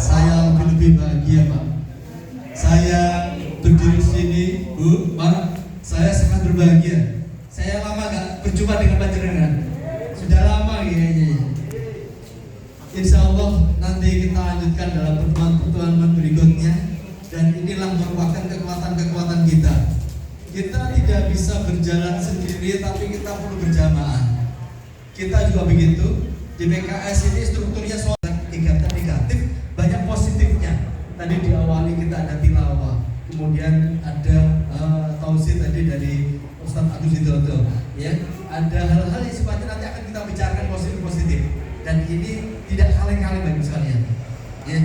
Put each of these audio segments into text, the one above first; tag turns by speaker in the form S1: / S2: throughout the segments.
S1: Saya lebih bahagia, Pak. Saya berdiri di sini, Bu, Pak. Saya sangat berbahagia. Saya lama gak berjumpa dengan panjenengan. Sudah lama kayaknya. Insya Allah nanti kita lanjutkan dalam pertemuan-pertemuan berikutnya. Dan inilah merupakan kekuatan-kekuatan kita. Kita tidak bisa berjalan sendiri, tapi kita perlu berjamaah. Kita juga begitu. Di PKS ini strukturnya soal negatif, banyak positifnya. Tadi diawali kita ada tilawah, kemudian ada tausiah tadi dari Ustadz Agus Widodo. Ya, ada hal-hal yang sifatnya nanti akan kita bicarakan positif. Dan ini tidak kaleng-kaleng bagi sekalian. Ya,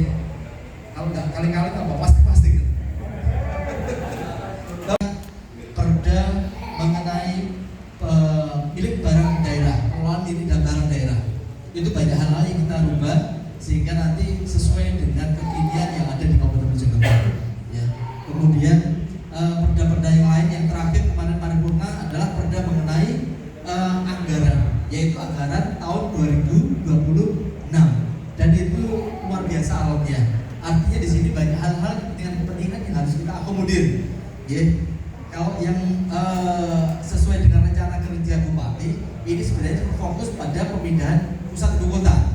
S1: kalau nggak kaleng-kaleng apa pasti. Perda mengenai milik barang daerah, pengelolaan milik dan barang daerah. Itu banyak hal yang kita rubah sehingga nanti sesuai dengan kekinian yang ada di Kabupaten Mojokerto. Ya. Kemudian perda-perda yang lain yang terakhir kemarin paripurna adalah perda mengenai anggaran, yaitu anggaran tahun 2026 dan itu luar biasa alotnya. Artinya di sini banyak hal-hal kepentingan yang harus kita akomodir. Ya. Kalau yang sesuai dengan rencana kerja Bupati, ini sebenarnya fokus pada pemindahan pusat ibu kota.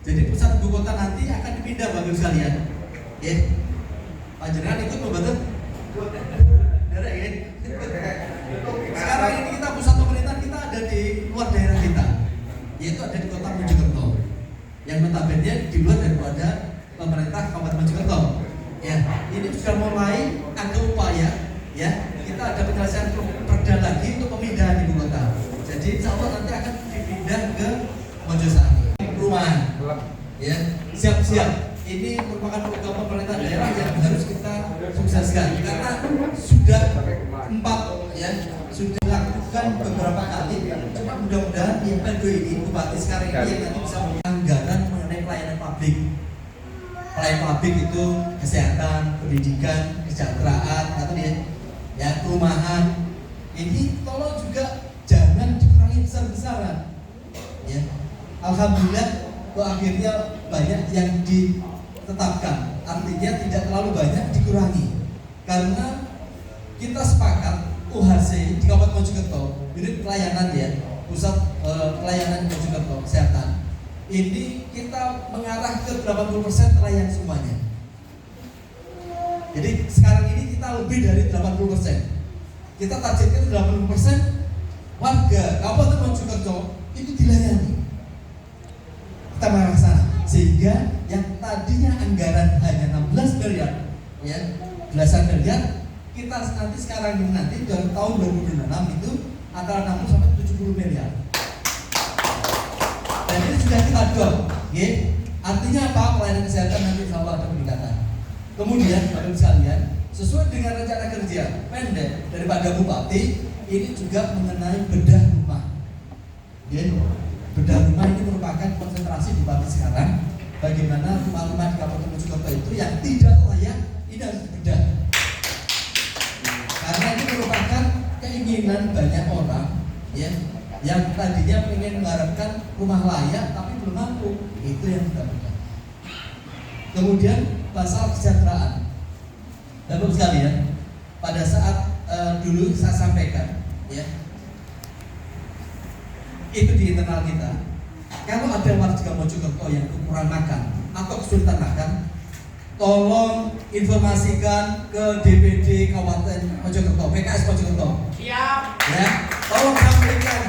S1: Jadi pusat ibu kota nanti akan dipindah Bapak Ibu sekalian. Ya. Pak Jenderal ikut membantu? Sekarang ini kita pusat pemerintahan kita ada di luar daerah kita, yaitu ada di Kota Mojokerto. Yang notabene di luar daripada pemerintah Kabupaten Mojokerto. Ya, ini sudah mulai ada upaya. Ya, kita ada penyelesaian perda lagi untuk pemindahan ibu kota. Jadi insya Allah nanti akan dipindah ke Mojosari. Perumahan, ya, siap-siap. Ini merupakan program pemerintah daerah yang harus kita sukseskan karena sudah 4, ya, sudah dilakukan beberapa kali. Cuma mudah-mudahan di Pendo ini Bupati sekarang ini yang nanti bisa anggaran mengenai pelayanan publik. Pelayanan publik itu kesehatan, pendidikan, kesejahteraan, atau ya perumahan. Ini tolong juga jangan dikurangi besar-besaran. Ya. Alhamdulillah akhirnya banyak yang ditetapkan, artinya tidak terlalu banyak dikurangi karena kita sepakat UHC di Kabupaten Mojokerto, unit pelayanan ya, pusat pelayanan Mojokerto kesehatan ini kita mengarah ke 80% terlayani semuanya. Jadi sekarang ini kita lebih dari 80%. Kita targetkan 80% warga Kabupaten Mojokerto itu dilayani. Kita mengarah sana sehingga yang tadinya anggaran hanya 16 miliar, ya, belasan miliar, kita nanti sekarang ini nanti dari tahun 2026 itu antara 60 sampai 70 miliar. Dan ini sudah kita dorong, ya. Artinya apa? Pelayanan kesehatan nanti insya Allah ada peningkatan. Kemudian Bapak sekalian, sesuai dengan rencana kerja pendek daripada Bupati, ini juga mengenai bedah rumah. Ya. Bedah rumah ini merupakan konsentrasi Bupati sekarang. Bagaimana rumah-rumah di Kabupaten Mojokerto itu yang tidak layak ini harus dibedah. Karena ini merupakan keinginan banyak orang, ya, yang tadinya ingin mengharapkan rumah layak tapi belum mampu. Itu yang kita bedah. Kemudian masalah kesejahteraan. Bapak sekalian, pada saat dulu saya sampaikan, ya, itu di internal kita. Kalau ada warga Mojokerto yang kekurangan makan atau kesulitan makan, tolong informasikan ke DPD Kabupaten Mojokerto, PKS Mojokerto. Siap. Ya, tolong sampaikan.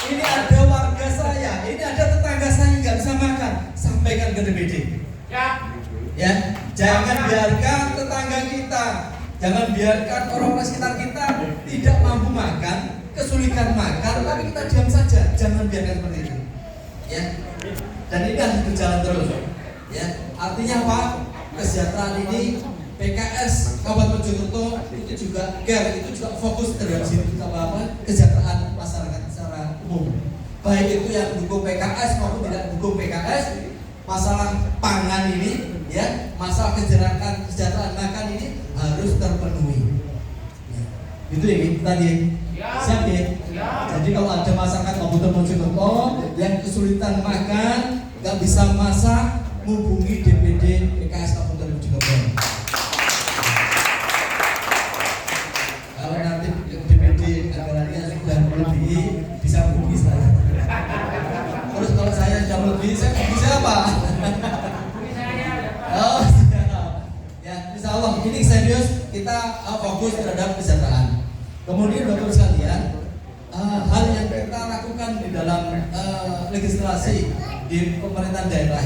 S1: Ini ada warga saya, ini ada tetangga saya nggak bisa makan, sampaikan ke DPD. Siap. Ya, jangan biarkan tetangga kita, jangan biarkan orang-orang sekitar kita tidak mampu makan, kesulitan makan, tapi kita diam saja. Jangan biarkan seperti itu. Ya. Dan ini harus berjalan terus. Ya. Artinya apa? Kesejahteraan ini PKS Kabupaten Mojokerto itu juga care, itu juga fokus terhadap situ apa? Kesejahteraan masyarakat secara umum. Baik itu yang dukung PKS maupun tidak dukung PKS, masalah pangan ini, ya, masalah kesejahteraan makan ini harus terpenuhi. Ya. Itu ya tadi. Siap ya? Jadi kalau ada masyarakat Kabupaten Mojokerto yang kesulitan makan, nggak bisa masak, menghubungi DPD PKS Kabupaten Mojokerto. Kalau nanti DPD anggarannya sudah melebihi, bisa menghubungi saya. Terus kalau saya sudah melebihi, saya menghubungi siapa? Oh, ya, insya Allah ini serius kita fokus terhadap kesejahteraan. Kemudian Bapak sekalian, hal yang kita lakukan di dalam legislasi di pemerintahan daerah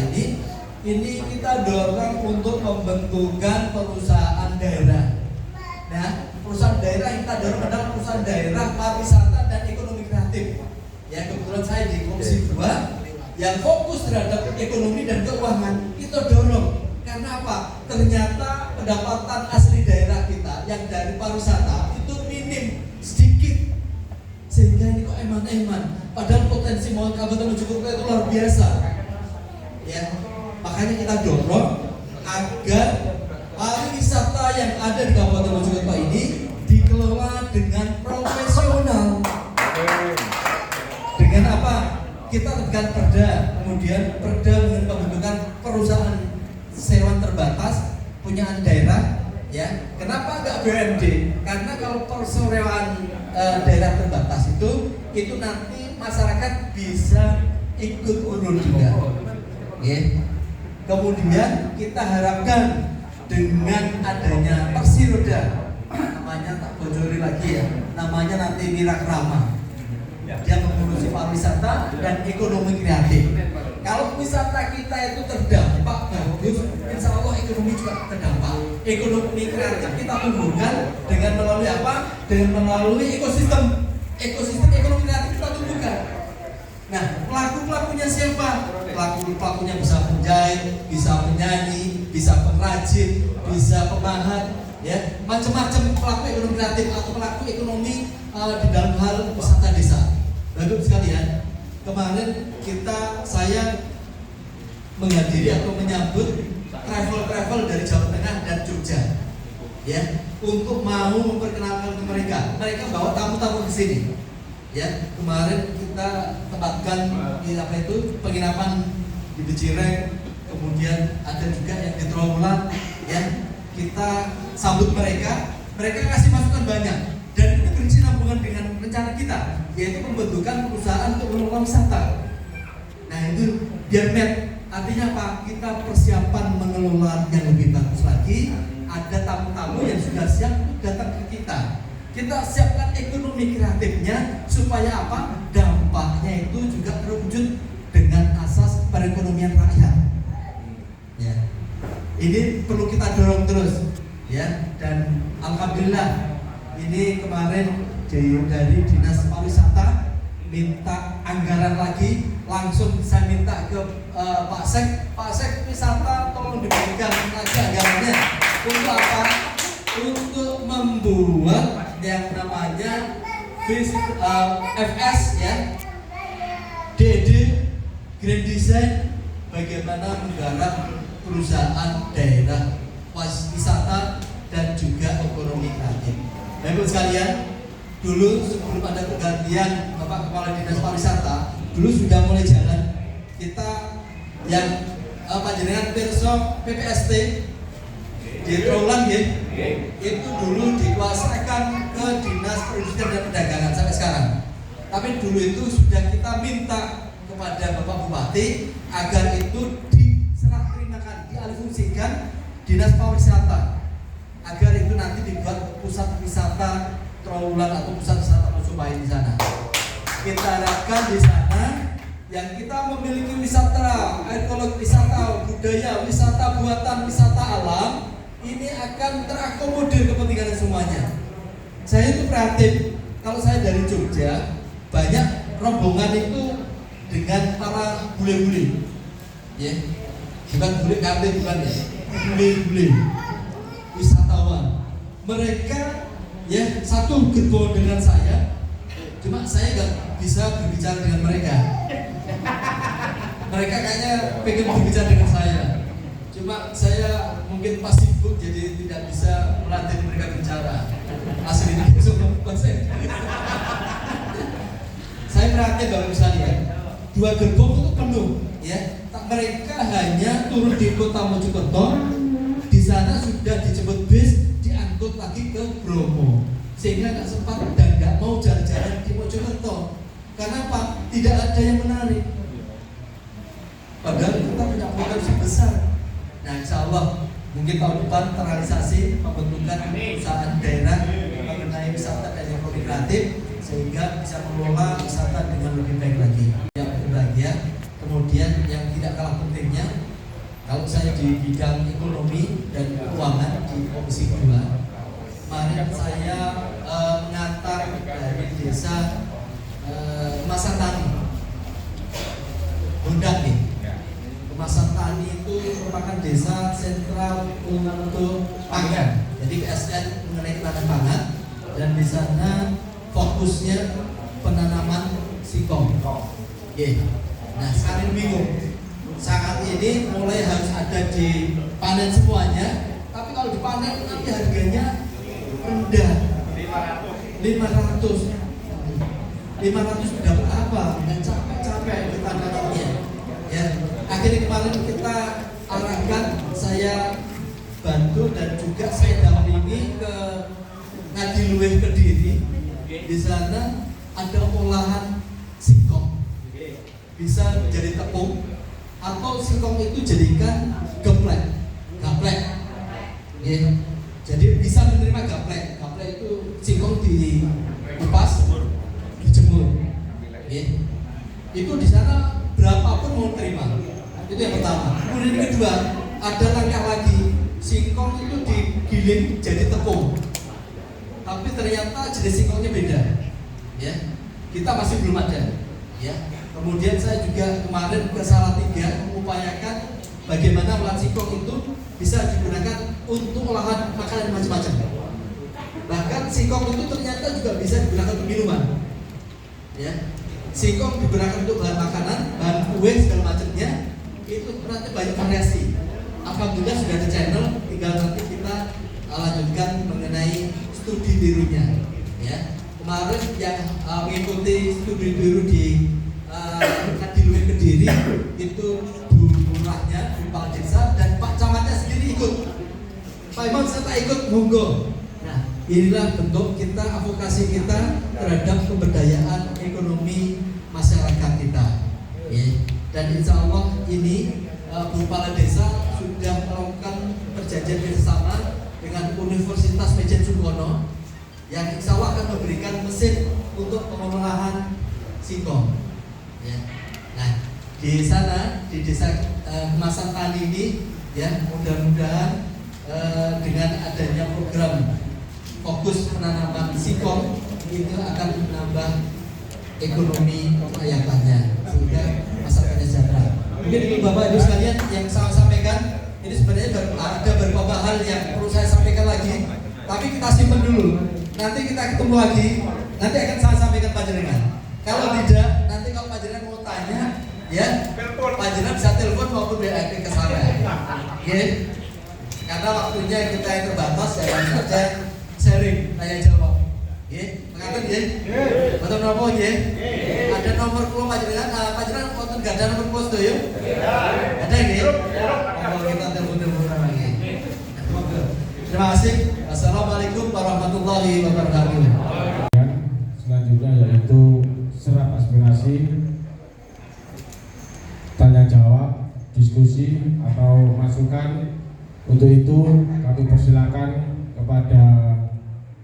S1: ini kita dorong untuk pembentukan perusahaan daerah. Nah, perusahaan daerah yang kita dorong adalah perusahaan daerah pariwisata dan ekonomi kreatif. Ya, kebetulan saya di Komisi 2 yang fokus terhadap ekonomi dan keuangan kita dorong. Karena apa? Ternyata pendapatan asli daerah kita yang dari pariwisata itu minim, sedikit. Sehingga ini kok eman-eman. Padahal potensi Kabupaten Mojokerto itu luar biasa. Ya, makanya kita dorong agar pariwisata yang ada di Kabupaten Mojokerto ini dikelola dengan profesional. Dengan apa? Kita tekan perda, kemudian perda dengan pembentukan perusahaan sewa terbatas punyaan daerah. Ya, kenapa enggak BUMD? Karena kalau persewaan daerah terbatas itu nanti masyarakat bisa ikut urun juga. Ya. Kemudian kita harapkan dengan adanya taksi roda, namanya tak bocori lagi ya, namanya nanti Wirakrama. Dia mengurusi pariwisata dan ekonomi kreatif. Kalau wisata kita itu terdampak bagus, insya Allah ekonomi juga terdampak. Ekonomi kreatif kita tumbuhkan dengan melalui apa? Dengan melalui ekosistem ekonomi kreatif kita tumbuhkan. Nah, pelakunya siapa? Pelakunya bisa penjahit, bisa penyanyi, bisa pengrajin, bisa pemahat, ya, macam-macam pelaku ekonomi kreatif atau pelaku ekonomi di dalam hal wisata desa. Bapak sekalian, kemarin saya menghadiri atau menyambut travel dari Jawa Tengah dan Jogja, ya, untuk mau memperkenalkan ke mereka. Mereka bawa tamu-tamu ke sini, ya. Kemarin kita tempatkan di penginapan di Becireng, kemudian ada juga yang di Trawulan, ya. Kita sambut mereka kasih masukan banyak. Dan itu berkesinambungan dengan rencana kita, yaitu pembentukan perusahaan untuk mengelola wisata. Nah, itu biar artinya apa? Kita persiapan mengelola yang lebih bagus lagi. Ada tamu-tamu yang sudah siap datang ke kita. Kita siapkan ekonomi kreatifnya supaya apa? Dampaknya itu juga terwujud dengan asas perekonomian rakyat. Ya. Ini perlu kita dorong terus, ya. Dan alhamdulillah ini kemarin dari Dinas Pariwisata minta anggaran lagi, langsung saya minta ke Pak Sek wisata tolong diberikan lagi anggarannya. Untuk apa? Untuk membuat yang namanya FS, ya, DD Grand Design, bagaimana menggarap perusahaan daerah wisata dan juga ekonomi kreatif. Bapak sekalian, dulu sebelum ada pergantian Bapak Kepala Dinas Pariwisata, dulu sudah mulai jalan. Kita yang panjenengan pirsa PPST di Trawulan, ya, itu dulu dikuasakan ke Dinas Perindustrian dan Perdagangan sampai sekarang. Tapi dulu itu sudah kita minta kepada Bapak Bupati agar itu diserah terimakan, dialihfungsikan Dinas Pariwisata, agar itu nanti dibuat pusat wisata Trawulan atau pusat wisata Mojopahit di sana. Kita harapkan di sana yang kita memiliki wisata ekologi, wisata budaya, wisata buatan, wisata alam, ini akan terakomodir kepentingan semuanya. Saya itu kreatif. Kalau saya dari Jogja, banyak rombongan itu dengan para bule-bule, ya, bukan bule karate, bukan, ya, bule-bule wisatawan. Mereka, ya, satu gerbong dengan saya, cuma saya nggak bisa berbicara dengan mereka. Mereka kayaknya pengen berbicara dengan saya, cuma saya mungkin pas sibuk jadi tidak bisa melatih mereka bicara. Asli ini bukan saya. Saya perhatikan Bapak sekalian, 2 gerbong itu penuh, ya. mereka hanya turun di kota Mojokerto, di sana sudah dijemput bis, diangkut lagi ke Bromo, sehingga nggak sempat dan nggak mau jalan-jalan di Mojokerto. Karena apa? Tidak ada yang menarik. Padahal kita punya potensi besar. Nah, insya Allah mungkin tahun depan terrealisasi pembentukan perusahaan daerah mengenai wisata dan ekonomi kreatif, sehingga bisa mengelola wisata dengan lebih baik lagi. Yang berbahagia, kemudian yang tidak kalah pentingnya, kalau saya di bidang ekonomi dan keuangan di Komisi 2, kemarin saya mengantar dari desa Kemasan Tani, Bundang nih. Kemasan Tani itu merupakan desa sentral untuk pangan, jadi PSN mengenai ketahanan pangan, dan di sana fokusnya penanaman singkong. Nah, sekarang bingung. Saat ini mulai harus ada di panen semuanya, tapi kalau dipanen nanti harganya rendah. 500 dapat apa? Dan capek-capek kita nantinya. Ya, akhirnya kemarin kita arahkan, saya bantu dan juga saya dampingi ke Ngadiluih Kediri. Di sana ada olahan singkong, bisa jadi tepung atau singkong itu jadikan gaplek. Ya. Jadi bisa menerima gaplek. Gaplek itu singkong dikupas, dijemur. Ya. Itu di sana berapapun mau terima. Itu yang pertama. Kemudian yang kedua, ada langkah lagi, singkong itu digiling jadi tepung. Tapi ternyata jenis singkongnya beda. Ya. Kita masih belum ada. Ya. Kemudian saya juga kemarin ke Salatiga mengupayakan bagaimana olahan singkong itu bisa digunakan untuk olahan makanan macam-macam. Bahkan singkong itu ternyata juga bisa digunakan untuk minuman. Ya. Singkong digunakan untuk bahan makanan, bahan kue segala macamnya, itu ternyata banyak variasi. Alhamdulillah sudah ada channel, tinggal nanti kita lanjutkan mengenai studi tirunya. Ya. Kemarin yang mengikuti studi tiru di Ngadiluih Kediri itu Bu Lurahnya, Bu Kepala Desa, dan Pak Camatnya sendiri ikut. Pak Imam serta ikut, monggo. Nah, inilah bentuk kita, advokasi kita terhadap pemberdayaan ekonomi masyarakat kita. Ya. Dan insya Allah ini Bu Kepala Desa sudah melakukan perjanjian kerjasama dengan Universitas Mejen Sungkono yang insya Allah akan memberikan mesin untuk pengolahan singkong. Ya. Nah, di sana di desa Kemasan Tani ini, ya, mudah-mudahan dengan adanya program fokus penanaman singkong itu akan menambah ekonomi rakyatnya sehingga masyarakatnya sejahtera. Mungkin itu Bapak Ibu sekalian yang saya sampaikan, ini sebenarnya ada beberapa hal yang perlu saya sampaikan lagi, tapi kita simpan dulu. Nanti kita ketemu lagi, nanti akan saya sampaikan panjenengan. Kalau tidak, nanti kalau panjenengan mau tanya, ya, panjenengan bisa telepon maupun WA ke saya. Ya. Karena waktunya kita yang terbatas, ya langsung saja sharing, tanya jawab. Ya, mengatur ya. Betul nomor ya. Ada nomor pulau panjenengan wonten enggak ada nomor pos tuh ya? Ada ya? Kalau kita telepon lagi. Terima kasih. Assalamualaikum warahmatullahi wabarakatuh.
S2: Selanjutnya yaitu serap aspirasi, tanya jawab, diskusi atau masukan. Untuk itu kami persilakan kepada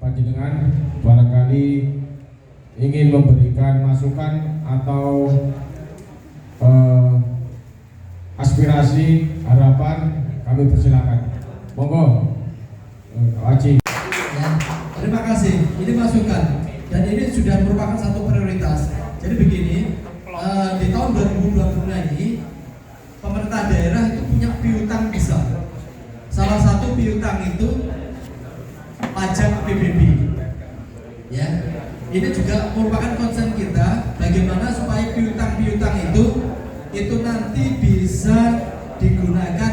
S2: panjenengan barangkali ingin memberikan masukan atau aspirasi, harapan, kami persilakan. Monggo, Haji.
S1: Ya, terima kasih. Ini masukan dan ini sudah merupakan satu prioritas. Jadi begini, di tahun 2020 ini pemerintah daerah itu punya piutang besar. Salah satu piutang itu pajak PBB. Ya, ini juga merupakan concern kita bagaimana supaya piutang-piutang itu nanti bisa digunakan